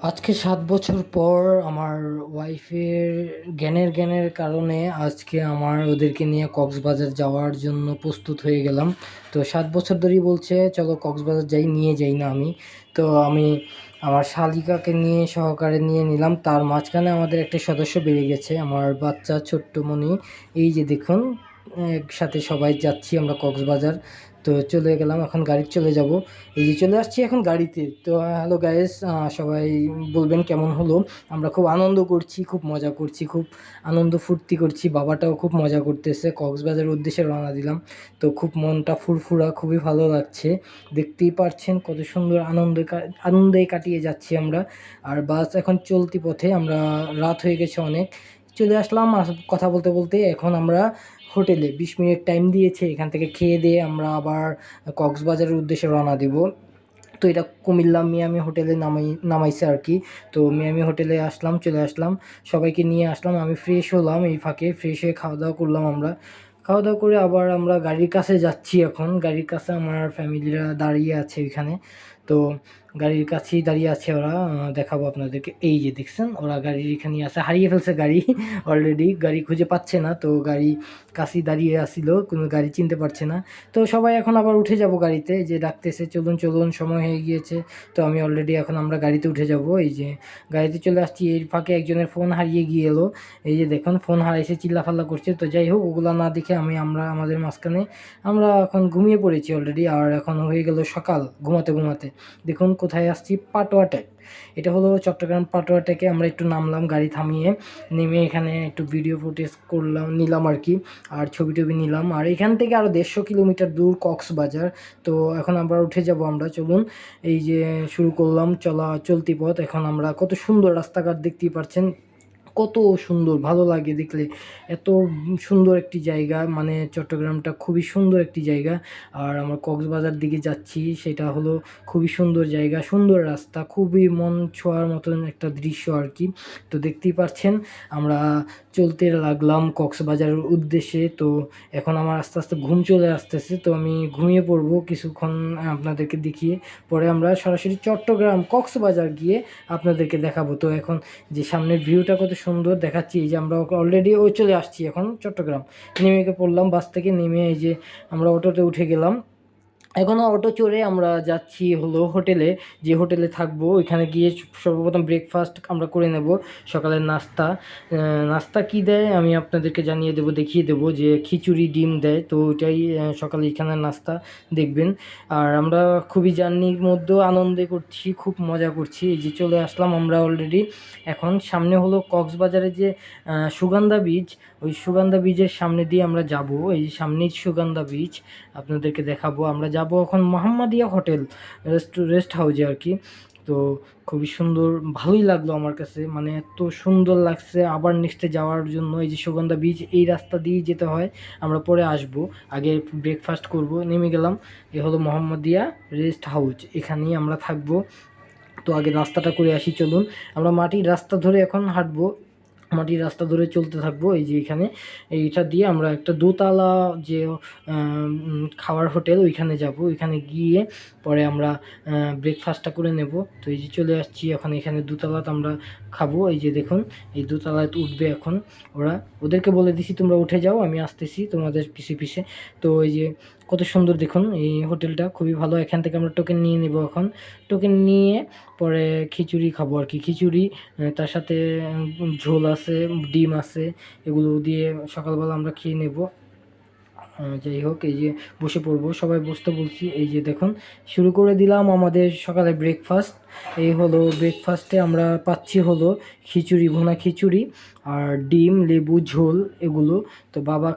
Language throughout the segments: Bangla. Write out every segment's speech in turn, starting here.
আজকে ৭ বছর পর আমার ওয়াইফের জ্ঞানের কারণে আজকে আমার ওদেরকে নিয়ে কক্সবাজার যাওয়ার জন্য প্রস্তুত হয়ে গেলাম। তো ৭ বছর ধরেই বলছে চলো কক্সবাজার যাই, নিয়ে যাই না আমি। তো আমি আমার শালিকাকে নিয়ে সহকারে নিয়ে নিলাম। তার মাঝখানে আমাদের একটা সদস্য বেড়ে গেছে, আমার বাচ্চা ছোট্ট মনি। এই যে দেখুন, একসাথে সবাই যাচ্ছি আমরা কক্সবাজার। তো চলে গেলাম, এখন গাড়ি চলে যাব। এই যে চলে আসছি এখন গাড়িতে। তো হ্যালো গাইস, সবাই বলবেন কেমন হলো। আমরা খুব আনন্দ করছি, খুব মজা করছি, খুব আনন্দ ফুর্তি করছি। বাবাটাও খুব মজা করতেছে। কক্সবাজারের উদ্দেশ্যে রওনা দিলাম। তো খুব মনটা ফুরফুরা, খুবই ভালো লাগছে। দেখতেই পারছেন কত সুন্দর আনন্দে কাটিয়ে যাচ্ছি আমরা। আর বাস এখন চলতি পথে, আমরা রাত হয়ে গেছে অনেক। চলে আসলাম কথা বলতে বলতে। এখন আমরা হোটেলে 20 মিনিট টাইম দিয়েছে, এখান থেকে খেয়ে দিয়ে আমরা আবার কক্সবাজারের উদ্দেশ্যে রওনা দেব। তো এটা কুমিল্লা মিয়ামি হোটেলে নামাইছে আর কি। তো মিয়ামি হোটেলে আসলাম, চলে আসলাম, সবাইকে নিয়ে আসলাম। আমি ফ্রেশ হলাম, এই ফাঁকে ফ্রেশ হয়ে খাওয়া দাওয়া করলাম আমরা। খাওয়া দাওয়া করে আবার আমরা গাড়ির কাছে যাচ্ছি। এখন গাড়ির কাছে আমার ফ্যামিলিরা দাঁড়িয়ে আছে ওইখানে। তো গাড়ির কাছেই দাঁড়িয়ে আছে ওরা। দেখাবো আপনাদেরকে। এই যে দেখছেন, ওরা গাড়ির এখানে আছে, হারিয়ে ফেলছে গাড়ি অলরেডি। গাড়ি খুঁজে পাচ্ছে না, তো গাড়ি কাছেই দাঁড়িয়ে আসছিল, কোনো গাড়ি চিনতে পারছে না। তো সবাই এখন আবার উঠে যাব গাড়িতে, যে ডাকতেছে চলুন চলুন, সময় হয়ে গিয়েছে। তো আমি অলরেডি এখন আমরা গাড়িতে উঠে যাব। এই যে গাড়িতে চলে আসছি, এর ফাঁকে একজনের ফোন হারিয়ে গিয়ে এলো। এই যে দেখুন, ফোন হারাইছে, চিল্লাফাল্লা করছে। তো যাই হোক, ওগুলো না দেখে আমরা আমাদের মাঝখানে আমরা এখন ঘুমিয়ে পড়েছি অলরেডি। আর এখন হয়ে গেল সকাল, ঘুমাতে ঘুমাতে। দেখুন কোথায় আসছি, পাটোয়া ট্যাক। এটা হলো চট্টগ্রাম পাটোয়া ট্যাকে আমরা একটু নামলাম গাড়ি থামিয়ে। নেমে এখানে একটু ভিডিও ফুটেজ নিলাম আর কি। আর ছবি টবি নিলাম। আর এখান থেকে আরও 150 কিলোমিটার দূর কক্সবাজার। তো এখন আমরা উঠে যাব আমরা, চলুন। এই যে শুরু করলাম চলতি পথ। এখন আমরা কত সুন্দর রাস্তাঘাট দেখতেই পাচ্ছেন, কত সুন্দর, ভালো লাগে দেখলে। এত সুন্দর একটি জায়গা, মানে চট্টগ্রামটা খুবই সুন্দর একটি জায়গা। আর আমরা কক্সবাজার দিকে যাচ্ছি, সেটা হলো খুবই সুন্দর জায়গা, সুন্দর রাস্তা, খুবই মন ছোঁয়ার মতন একটা দৃশ্য আর কি। তো দেখতেই পাচ্ছেন, আমরা চলতে লাগলাম কক্সবাজারের উদ্দেশ্যে। তো এখন আমার আস্তে আস্তে ঘুম চলে আসতেছে, তো আমি ঘুমিয়ে পড়বো কিছুক্ষণ আপনাদেরকে দেখিয়ে। পরে আমরা সরাসরি চট্টগ্রাম কক্সবাজার গিয়ে আপনাদেরকে দেখাবো। তো এখন যে সামনের ভিউটা কত সুন্দর দেখাচ্ছি, এই যে আমরা অলরেডি চলে আসছি এখন চট্টগ্রাম। নেমে পড়লাম বাস থেকে, নেমে এই যে আমরা অটোতে উঠে গেলাম। এখনও অটো চড়ে আমরা যাচ্ছি হলো হোটেলে, যে হোটেলে থাকবো। ওইখানে গিয়ে সর্বপ্রথম ব্রেকফাস্ট আমরা করে নেব, সকালের নাস্তা। নাস্তা কী দেয় আমি আপনাদেরকে জানিয়ে দেবো, দেখিয়ে দেবো। যে খিচুড়ি ডিম দেয়, তো ওইটাই সকালে এখানের নাস্তা দেখবেন। আর আমরা খুবই জার্নির মধ্যেও আনন্দে করছি, খুব মজা করছি। এই যে চলে আসলাম আমরা অলরেডি। এখন সামনে হলো কক্সবাজারের যে সুগন্ধা বীচ, ওই সুগন্ধা বীচের সামনে দিয়ে আমরা যাব। এই যে সামনেই সুগন্ধা বীচ, আপনাদেরকে দেখাবো। আমরা যাব এখন মোহাম্মদিয়া হোটেল রেস্ট হাউজে আর কি। তো খুবই সুন্দর, ভালোই লাগলো আমার কাছে, মানে এত সুন্দর লাগছে আবার নেক্সটে যাওয়ার জন্য। এই যে সুগন্ধা বীচ, এই রাস্তা দিয়েই যেতে হয়, আমরা পরে আসব। আগে ব্রেকফাস্ট করব। নেমে গেলাম, এ হলো মোহাম্মদিয়া রেস্ট হাউজ, এখানেই আমরা থাকবো। তো আগে নাস্তাটা করে আসি, চলুন। আমরা মাটির রাস্তা ধরে এখন হাঁটবো, মাটির রাস্তা ধরে চলতে থাকবো। এই যে এখানে এইটা দিয়ে আমরা একটা দোতলা যে খাওয়ার হোটেল, ওইখানে যাব। ওইখানে গিয়ে পরে আমরা ব্রেকফাস্টটা করে নেব। তো এই যে চলে আসছি এখন, এখানে দোতলাতে আমরা খাবো। এই যে দেখুন, এই দোতলায় উঠবে এখন ওরা। ওদেরকে বলে দিছি তোমরা উঠে যাও, আমি আসতেছি তোমাদের পিছে পিছে। তো এই যে কত সুন্দর দেখুন এই হোটেলটা, খুবই ভালো। এখান থেকে আমরা টোকেন নিয়ে নেব এখন। টোকেন নিয়ে পরে খিচুড়ি খাবো আর কি। খিচুড়ি, তার সাথে ঝোল আছে, ডিম আছে, এগুলো দিয়ে সকালবেলা আমরা খেয়ে নেব। যাই হোক, এই যে বসে পড়বো, সবাই বসতে বলছি। এই যে দেখুন, শুরু করে দিলাম আমাদের সকালে ব্রেকফাস্ট। এই হলো ব্রেকফাস্টে আমরা পাচ্ছি হলো খিচুড়ি, ভুনা খিচুড়ি আর ডিম, লেবু, ঝোল, এগুলো। তো বাবা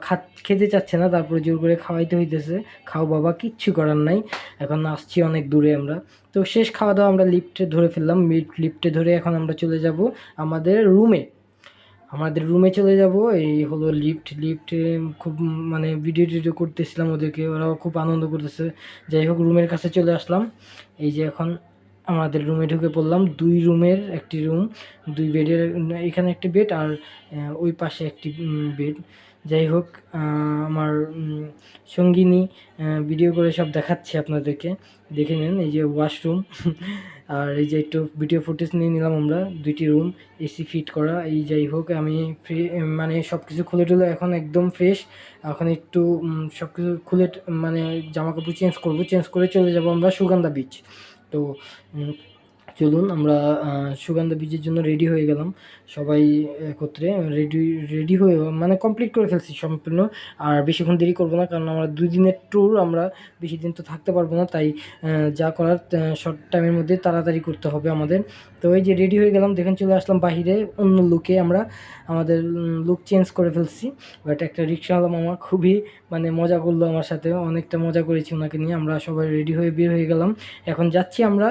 খেতে চাচ্ছে না, তারপরে জোর করে খাওয়াইতে হইতেছে। খাও বাবা, কিচ্ছু করার নাই। এখন আসছি অনেক দূরে আমরা। তো শেষ খাওয়া দাওয়া আমরা লিফটে ধরে ফেললাম। লিফটে ধরে এখন আমরা চলে যাব আমাদের রুমে। চলে যাব। এই হলো লিফটে খুব মানে ভিডিও টিডিও করতেছিলাম ওদেরকে, ওরাও খুব আনন্দ করতেছে। যাই হোক, রুমের কাছে চলে আসলাম। এই যে এখন আমাদের রুমে ঢুকে পড়লাম। 2 রুমের একটি রুম, 2 বেডের, এখানে একটি বেড আর ওই পাশে একটি বেড। যাই হোক, আমার সঙ্গিনী ভিডিও করে সব দেখাচ্ছে আপনাদেরকে, দেখে নেন। এই যে ওয়াশরুম আর এই যে একটু ভিডিও ফুটেজ নিয়ে নিলাম আমরা, 2টি রুম এসি ফিট করা। এই যাই হোক আমি মানে সব কিছু খুলে টুলে এখন একদম ফ্রেশ। এখন একটু সব কিছু খুলে মানে জামা কাপড় চেঞ্জ করে চলে যাব আমরা সুগন্ধা বিচ। তো চলুন আমরা সুগন্ধা বিচের জন্য রেডি হয়ে গেলাম সবাই একত্রে। রেডি হয়ে মানে কমপ্লিট করে ফেলছি সম্পূর্ণ। আর বেশিক্ষণ দেরি করবো না, কারণ আমরা 2 দিনের ট্যুর, আমরা বেশি দিন তো থাকতে পারবো না, তাই যা করার শর্ট টাইমের মধ্যে তাড়াতাড়ি করতে হবে আমাদের। তো এই যে রেডি হয়ে গেলাম, দেখেন চলে আসলাম বাহিরে অন্য লুকে, আমরা আমাদের লুক চেঞ্জ করে ফেলছি। বাট একটা রিক্সাওয়ালা মামা খুবই মানে মজা করলো আমার সাথে, অনেকটা মজা করেছি ওনাকে নিয়ে। আমরা সবাই রেডি হয়ে বের হয়ে গেলাম। এখন যাচ্ছি আমরা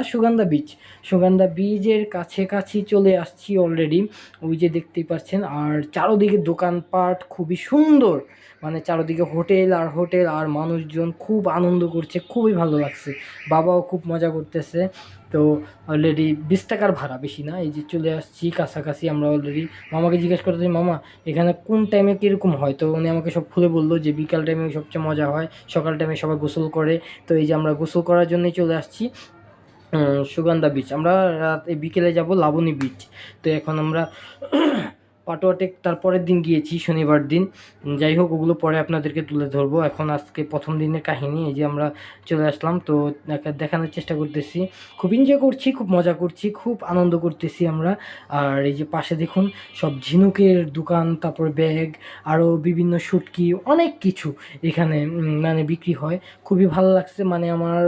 সুগন্ধা বীজের কাছাকাছি চলে আসছি অলরেডি, ওই যে দেখতেই পাচ্ছেন। আর চারোদিকে দোকানপাট খুবই সুন্দর, মানে চারোদিকে হোটেল আর মানুষজন খুব আনন্দ করছে, খুবই ভালো লাগছে। বাবাও খুব মজা করতেছে। তো অলরেডি 20 টাকার ভাড়া, বেশি না। এই যে চলে আসছি কাছাকাছি আমরা অলরেডি। মামাকে জিজ্ঞেস করতেছি, মামা এখানে কোন টাইমে কীরকম হয়? তো উনি আমাকে সব খুলে বললো যে বিকাল টাইমে সবচেয়ে মজা হয়, সকাল টাইমে সবাই গোসল করে। তো এই যে আমরা গোসল করার জন্যই চলে আসছি সুগন্ধা বিচ। আমরা বিকেলে যাব লাবণী বিচ। তো এখন আমরা পাটোয়াটেক তারপরের দিন গিয়েছি, শনিবার দিন। যাই হোক ওগুলো পরে আপনাদেরকে তুলে ধরবো। এখন আজকে প্রথম দিনের কাহিনী। এই যে আমরা চলে আসলাম, তো দেখানোর চেষ্টা করতেছি। খুব এনজয় করছি, খুব মজা করছি, খুব আনন্দ করতেছি আমরা। আর এই যে পাশে দেখুন সব ঝিনুকের দোকান, তারপর ব্যাগ, আরও বিভিন্ন শুটকি, অনেক কিছু এখানে মানে বিক্রি হয়। খুবই ভালো লাগছে, মানে আমার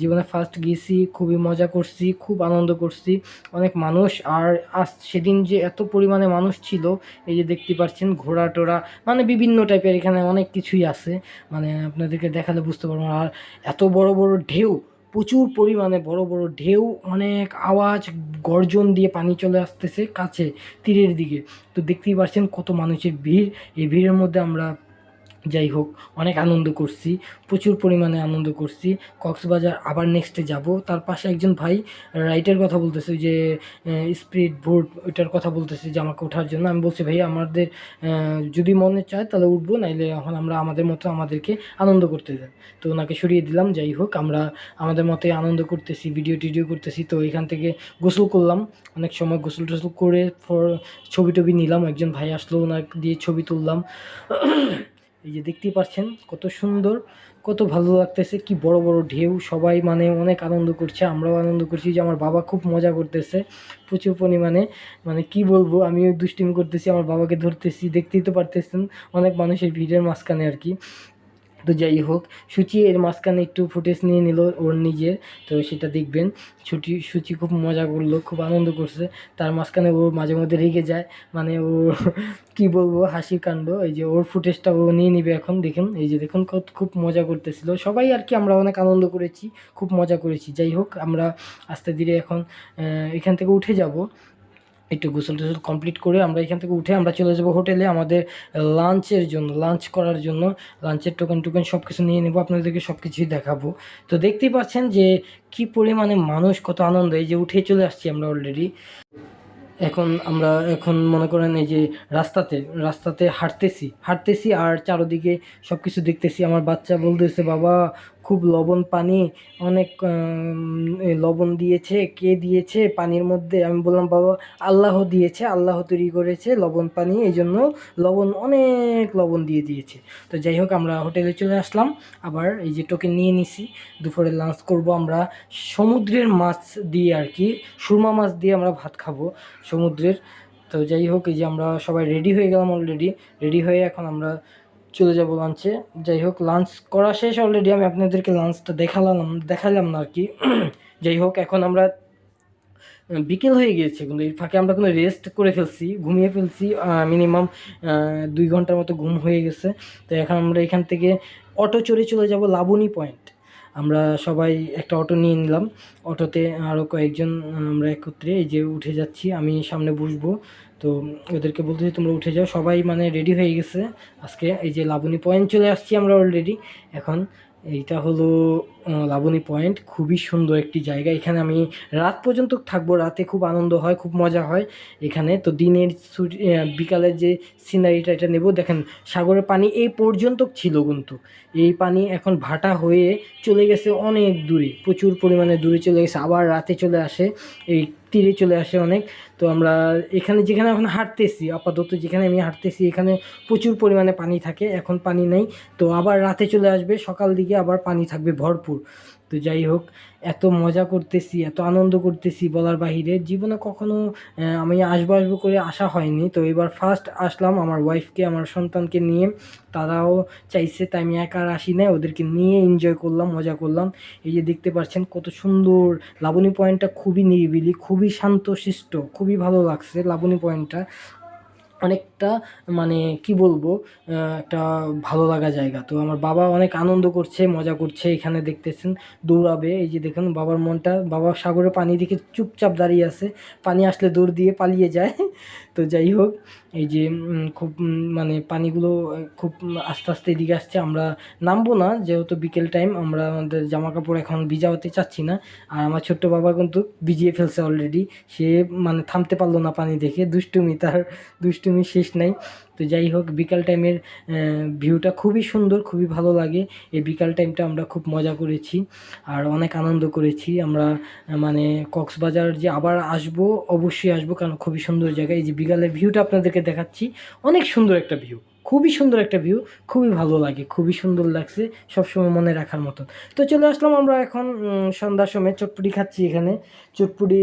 জীবনে ফার্স্ট গিয়েছি, খুবই মজা করছি, খুব আনন্দ করছি। অনেক মানুষ, আর সেদিন যে এত পরিমাণে মানুষ ছিল, এই যে দেখতে পাচ্ছেন ঘোড়া টোড়া, মানে বিভিন্ন টাইপের এখানে অনেক কিছুই আছে, মানে আপনাদেরকে দেখালে বুঝতে পারবেন। আর এত বড় বড় ঢেউ, প্রচুর পরিমাণে বড় বড় ঢেউ, অনেক আওয়াজ, গর্জন দিয়ে পানি চলে আসতেছে কাছে তীরের দিকে। তো দেখতেই পাচ্ছেন কত মানুষের ভিড়। এই ভিড়ের মধ্যে আমরা যাই হোক অনেক আনন্দ করছি, প্রচুর পরিমাণে আনন্দ করছি। কক্সবাজার আবার নেক্সটে যাব। তার পাশে একজন ভাই রাইডের কথা বলতেছে, যে স্পিড বোট ওইটার কথা বলতেছে যে আমাকে ওঠার জন্য। আমি বলছি ভাই আমাদের যদি মনে চায় তাহলে উঠবো, নাইলে এখন আমরা আমাদের মতো আমাদেরকে আনন্দ করতে দেন। তো ওনাকে সরিয়ে দিলাম। যাই হোক আমরা আমাদের মতোই আনন্দ করতেছি, ভিডিও টিডিও করতেছি। তো এখান থেকে গোসল করলাম, অনেক সময় গোসল টোসল করে ছবি টবি নিলাম। একজন ভাই আসলো, ওনার দিয়ে ছবি তুললাম। এই যে দেখতেই পাচ্ছেন কত সুন্দর, কত ভালো লাগতেছে, কি বড় বড় ঢেউ। সবাই মানে অনেক আনন্দ করছে, আমরাও আনন্দ করছি। যে আমার বাবা খুব মজা করতেছে প্রচুর পরিমাণে, মানে কি বলবো, আমিও দুষ্টিমি করতেছি, আমার বাবাকে ধরতেছি, দেখতেই তো পারতেছেন অনেক মানুষের ভিড়ের মাঝখানে আর কি। তো যাই হোক সূচি এর মাঝখানে একটু ফুটেজ নিয়ে নিল ওর নিজের, তো সেটা দেখবেন। সূচি খুব মজা করলো, খুব আনন্দ করছে। তার মাঝখানে ও মাঝে মধ্যে রেগে যায়, মানে ও কি বলবো, হাসির কাণ্ড। এই যে ওর ফুটেজটা ও নিয়ে নিবে এখন, দেখুন এই যে দেখুন খুব মজা করতেছিল সবাই আর কি। আমরা অনেক আনন্দ করেছি, খুব মজা করেছি। যাই হোক আমরা আস্তে ধীরে এখন এখান থেকে উঠে যাব। একটু গোসল টোসল কমপ্লিট করে আমরা এখান থেকে উঠে আমরা চলে যাব হোটেলে আমাদের লাঞ্চ করার জন্য। লাঞ্চের টোকেন সব কিছু নিয়ে নেব, আপনাদেরকে সব কিছুই দেখাবো। তো দেখতেই পাচ্ছেন যে কি পরিমাণে মানুষ, কত আনন্দ। এই যে উঠে চলে আসছি আমরা অলরেডি। এখন মনে করেন এই যে রাস্তাতে হাঁটতেছি আর চারোদিকে সব কিছু দেখতেছি। আমার বাচ্চা বলতেছে, বাবা খুব লবণ পানি, অনেক লবণ দিয়েছে, কে দিয়েছে পানির মধ্যে? আমি বললাম, বাবা আল্লাহ দিয়েছে, আল্লাহ তৈরি করেছে লবণ পানি, এই জন্য অনেক লবণ দিয়েছে। তো যাই হোক আমরা হোটেলে চলে আসলাম আবার। এই যে টোকেন নিয়ে নিছি, দুপুরে লাঞ্চ করব আমরা সমুদ্রের মাছ দিয়ে আর কি, সুরমা মাছ দিয়ে আমরা ভাত খাবো সমুদ্রের। তো যাই হোক এই যে আমরা সবাই রেডি হয়ে গেলাম অলরেডি। রেডি হয়ে এখন আমরা চলে যাব লাঞ্চে। যাই হোক লাঞ্চ করা শেষ অলরেডি, আমি আপনাদেরকে লাঞ্চটা দেখালাম না আর কি। যাই হোক এখন আমরা বিকেল হয়ে গিয়েছে, কিন্তু এর ফাঁকে আমরা কোনো রেস্ট করে ফেলছি, ঘুমিয়ে ফেলছি। মিনিমাম 2 ঘন্টার মতো ঘুম হয়ে গেছে। তো এখন আমরা এখান থেকে অটো চড়ে চলে যাব লাবণী পয়েন্ট। আমরা সবাই একটা অটো নিয়ে নিলাম, অটোতে আরও কয়েকজন আমরা একত্রে এই যে উঠে যাচ্ছি। আমি সামনে বসবো, তো ওদেরকে বলতেছি তোমরা উঠে যাও। সবাই মানে রেডি হয়ে গেছে আজকে। এই যে লাবণী পয়েন্ট চলে আসছি আমরা অলরেডি। এখন এইটা হলো লাবণী পয়েন্ট খুবই সুন্দর একটি জায়গা। এখানে আমি রাত পর্যন্ত থাকবো, রাতে খুব আনন্দ হয়, খুব মজা হয় এখানে। তো দিনের বিকালের যে সিনারিটা এটা নেব। দেখেন সাগরের পানি এই পর্যন্ত ছিল, কিন্তু এই পানি এখন ভাটা হয়ে চলে গেছে অনেক দূরে, প্রচুর পরিমাণে দূরে চলে গেছে, আবার রাতে চলে আসে, এই তীরে চলে আসে অনেক। তো আমরা এখানে যেখানে এখন হাঁটতেছি, আপাতত যেখানে আমি হাঁটতেছি এখানে প্রচুর পরিমাণে পানি থাকে, এখন পানি নেই। তো আবার রাতে চলে আসবে, সকাল দিকে আবার পানি থাকবে ভরপুর। তো যাই হোক, এত মজা করতেছি, এত আনন্দ করতেছি বলার বাহিরে। জীবনে কখনো আমি আসবো আসবো করে আসা হয়নি, তো এবার ফার্স্ট আসলাম আমার ওয়াইফকে, আমার সন্তানকে নিয়ে। তারাও চাইছে, তাই আমি একা আর আসি নাই, ওদেরকে নিয়ে এনজয় করলাম, মজা করলাম। এই যে দেখতে পাচ্ছেন কত সুন্দর লাবণী পয়েন্টটা, খুবই নিরিবিলি, খুবই শান্তশিষ্ট, খুবই ভালো লাগছে লাবণী পয়েন্টটা। অনেকটা মানে কি বলবো, একটা ভালো লাগা জায়গা। তো আমার বাবা অনেক আনন্দ করছে, মজা করছে, এখানে দেখতেছেন দৌড়াবে। এই যে দেখুন বাবার মনটা, বাবা সাগরে পানি দেখে চুপচাপ দাঁড়িয়ে আছে, পানি আসলে দৌড় দিয়ে পালিয়ে যায়। তো যাই হোক, এই যে খুব মানে পানিগুলো খুব আস্তে আস্তে এদিকে আসছে। আমরা নামবো না, যেহেতু বিকেল টাইম, আমরা আমাদের জামা কাপড় এখন ভিজাতে চাচ্ছি না। আর আমার ছোট্ট বাবা কিন্তু ভিজিয়ে ফেলছে অলরেডি, সে মানে থামতে পারলো না পানি দেখে, দুষ্টুমি, তার দুষ্টুমি শেষ নাই। তো যাই হোক, বিকাল টাইমের ভিউটা খুবই সুন্দর, খুবই ভালো লাগে। এই বিকাল টাইমটা আমরা খুব মজা করেছি আর অনেক আনন্দ করেছি আমরা। মানে কক্সবাজার যে আবার আসবো, অবশ্যই আসবো, কারণ খুবই সুন্দর জায়গা। এই যে বিকালের ভিউটা আপনাদেরকে দেখাচ্ছি, অনেক সুন্দর একটা ভিউ, খুবই সুন্দর একটা ভিউ, খুবই ভালো লাগে, খুবই সুন্দর লাগছে, সবসময় মনে রাখার মতো। তো চলে আসলাম আমরা এখন সন্ধ্যার সময়, চটপটি খাচ্ছি এখানে। চটপটি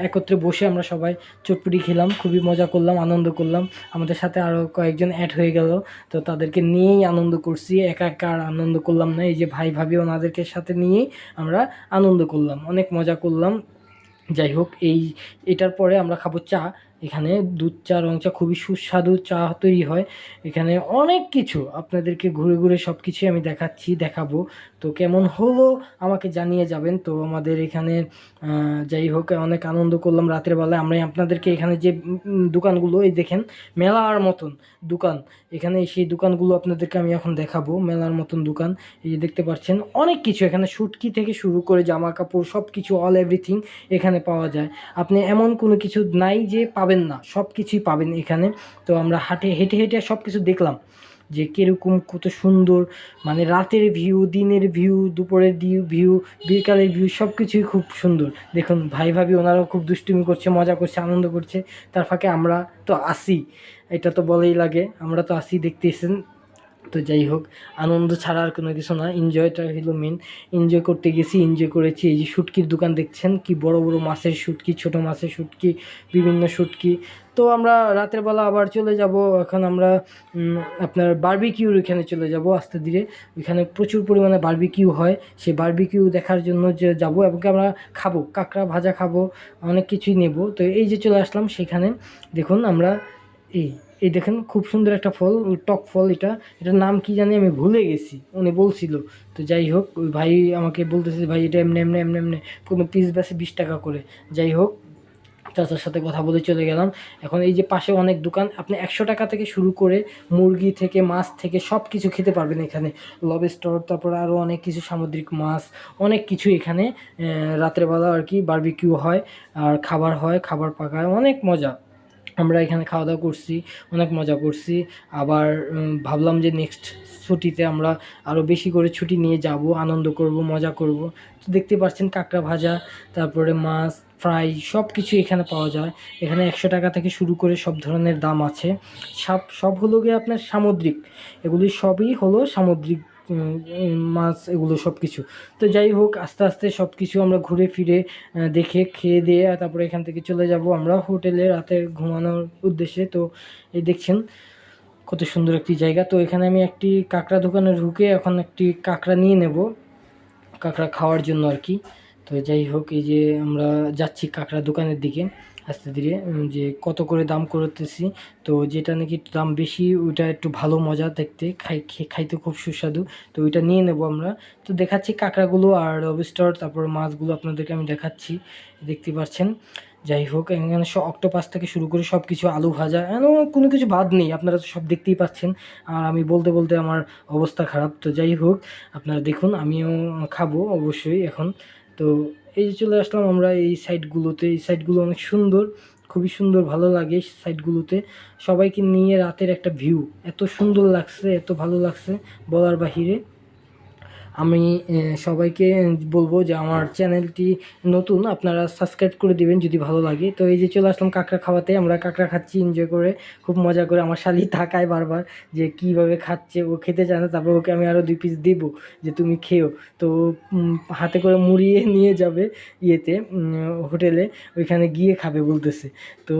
একত্রে বসে আমরা সবাই চটপটি খেলাম, খুবই মজা করলাম, আনন্দ করলাম। আমাদের সাথে আরও কয়েকজন অ্যাড হয়ে গেল, তো তাদেরকে নিয়েই আনন্দ করছি, একা একা আর আনন্দ করলাম না। এই যে ভাই ভাবি ওনাদেরকে সাথে নিয়েই আমরা আনন্দ করলাম, অনেক মজা করলাম। যাই হোক, এটার পরে আমরা খাবো চা। এখানে দুধ চা, রং চা, খুবই সুস্বাদু চা তৈরি হয় এখানে। অনেক কিছু আপনাদেরকে ঘুরে ঘুরে সব কিছুই আমি দেখাবো। তো কেমন হলো আমাকে জানিয়ে যাবেন। তো আমাদের এখানে যাই হোক, অনেক আনন্দ করলাম রাতের বেলায়। আমরা আপনাদেরকে এখানে যে দোকানগুলো, এই দেখেন মেলার মতন দোকান, এখানে সেই দোকানগুলো আপনাদেরকে আমি এখন দেখাবো, মেলার মতন দোকান। এই যে দেখতে পাচ্ছেন অনেক কিছু এখানে, শুটকি থেকে শুরু করে জামা কাপড় সব কিছু, অল এভরিথিং এখানে পাওয়া যায়। আপনি এমন কোনো কিছু নাই যে পাবেন না, সব কিছুই পাবেন এখানে। তো আমরা হেঁটে হেঁটে সব কিছু দেখলাম যে কীরকম, কত সুন্দর, মানে রাতের ভিউ, দিনের ভিউ, দুপুরের ভিউ, বিকালের ভিউ, সব কিছুই খুব সুন্দর। দেখুন ভাই ভাবি ওনারাও খুব দুষ্টুমি করছে, মজা করছে, আনন্দ করছে। তার ফাঁকে আমরা তো আসি, এটা তো বলেই লাগে, আমরা তো আসি, দেখতেছেন। তো যাই হোক, আনন্দ ছাড়া আর কোনো কিছু না, এনজয়টা হলো মেন। এনজয় করতে গেছি, এনজয় করেছি। এই যে শুটকির দোকান দেখছেন, কি বড় বড় মাছের শুটকি, ছোট মাছের শুটকি, বিভিন্ন শুটকি। তো আমরা রাতের বেলা আবার চলে যাব, এখন আমরা আপনার বারবিকিউর এখানে চলে যাব আস্তে ধীরে। ওইখানে প্রচুর পরিমাণে বারবিকিউ হয়, সেই বারবিকিউ দেখার জন্য যে যাবো, এবং আমরা খাবো, কাঁকড়া ভাজা খাবো, অনেক কিছুই নেব। তো এই যে চলে আসলাম সেখানে, দেখুন আমরা এই এই দেখেন খুব সুন্দর একটা ফল, টক ফল, এটার নাম কি জানি আমি ভুলে গেছি, উনি বলছিল। তো যাই হোক, ওই ভাই আমাকে বলতেছে, ভাই এটা এমনি এমনি এমনি এমনি, কোনো পিস বেছে 20 টাকা করে। যাই হোক, চাচার সাথে কথা বলে চলে গেলাম। এখন এই যে পাশে অনেক দোকান, আপনি 100 টাকা থেকে শুরু করে মুরগি থেকে মাছ থেকে সব কিছু খেতে পারবেন এখানে। লবস্টার, তারপর আরও অনেক কিছু, সামুদ্রিক মাছ, অনেক কিছু এখানে রাতের বেলা আর কি বারবিকিউ হয়, আর খাবার হয়, খাবার পাকায়, অনেক মজা। আমরা এখানে খাওয়া দাওয়া করছি, অনেক মজা করছি। আবার ভাবলাম যে নেক্সট ছুটিতে আমরা আরও বেশি করে ছুটি নিয়ে যাব, আনন্দ করব, মজা করব। তো দেখতে পাচ্ছেন কাঁকড়া ভাজা, তারপরে মাছ ফ্রাই, সব কিছু এখানে পাওয়া যায়। এখানে 100 টাকা থেকে শুরু করে সব ধরনের দাম আছে। সব হলো গিয়ে আপনার সামুদ্রিক, এগুলি সবই হলো সামুদ্রিক মাছ, এগুলো সব কিছু। তো যাই হোক, আস্তে আস্তে সব কিছু আমরা ঘুরে ফিরে দেখে খেয়ে দিয়ে তারপরে এখান থেকে চলে যাব আমরা হোটেলে রাতে ঘুমানোর উদ্দেশ্যে। তো এই দেখছেন কত সুন্দর একটি জায়গা। তো এখানে আমি একটি কাঁকড়া দোকানে ঢুকে এখন একটি কাঁকড়া নিয়ে নেব, কাঁকড়া খাওয়ার জন্য আর কি। তো যাই হোক, এই যে আমরা যাচ্ছি কাঁকড়া দোকানের দিকে আস্তে ধীরে, যে কত করে দাম করতেছি। তো যেটা নাকি একটু দাম বেশি ওইটা একটু ভালো মজা দেখতে, খাইতে খুব সুস্বাদু। তো ওইটা নিয়ে নেব আমরা। তো দেখাচ্ছি কাঁকড়াগুলো আর লবস্টার, তারপর মাছগুলো আপনাদেরকে আমি দেখাচ্ছি, দেখতে পাচ্ছেন। যাই হোক, এখানে অক্টোপাস থেকে শুরু করে সব কিছু, আলু ভাজা, কোনো কিছু বাদ নেই, আপনারা তো সব দেখতেই পাচ্ছেন। আর আমি বলতে বলতে আমার অবস্থা খারাপ। তো যাই হোক, আপনারা দেখুন, আমিও খাবো অবশ্যই এখন। তো এই যে চলে আসলাম আমরা এই সাইডগুলোতে, এই সাইডগুলো অনেক সুন্দর, খুবই সুন্দর, ভালো লাগে সাইডগুলোতে। সবাইকে নিয়ে রাতের একটা ভিউ এত সুন্দর লাগছে, এত ভালো লাগছে বলার বাহিরে। আমি সবাইকে বলবো যে আমার চ্যানেলটি নতুন, আপনারা সাবস্ক্রাইব করে দিবেন যদি ভালো লাগে। তো এই যে চলে আসলাম কাঁকড়া খাওয়াতে, আমরা কাঁকড়া খাচ্ছি এনজয় করে, খুব মজা করে। আমার শালি তাকায় বারবার যে কীভাবে খাচ্ছে, ও খেতে চায় না, তারপর ওকে আমি আরও 2 পিস দেবো যে তুমি খেও। তো হাতে করে মুড়িয়ে নিয়ে যাবে ইয়েতে, হোটেলে, ওইখানে গিয়ে খাবে বলতেছে। তো